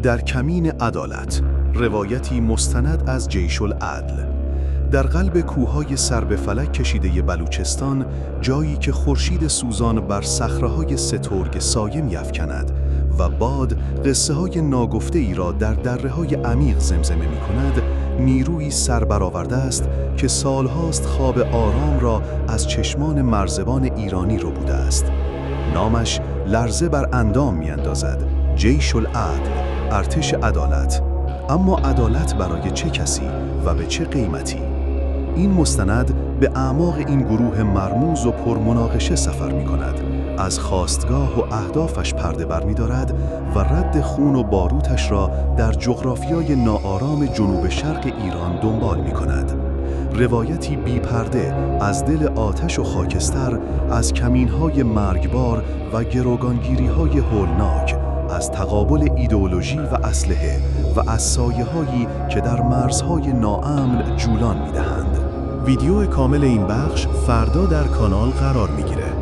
در کمین عدالت، روایتی مستند از جیش العدل. در قلب کوههای سر به فلک کشیده بلوچستان، جایی که خورشید سوزان بر صخره‌های سترگ سایه می‌افکند و باد قصه‌های ناگفته ای را در دره‌های عمیق زمزمه می‌کند، نیرویی سربرآورده است که سالهاست خواب آرام را از چشمان مرزبان ایرانی رو بوده است. نامش لرزه بر اندام می‌اندازد: جیش العدل، ارتش عدالت. اما عدالت برای چه کسی و به چه قیمتی؟ این مستند به اعماق این گروه مرموز و پرمناقشه سفر می‌کند، از خاستگاه و اهدافش پرده برمی‌دارد و رد خون و باروتش را در جغرافیای ناآرام جنوب شرق ایران دنبال می‌کند. روایتی بی پرده از دل آتش و خاکستر، از کمین‌های مرگبار و گروگانگیری‌های هولناک، از تقابل ایدئولوژی و اسلحه و از سایه‌هایی که در مرزهای ناامن جولان می‌دهند. ویدیو کامل این بخش فردا در کانال قرار می‌گیرد.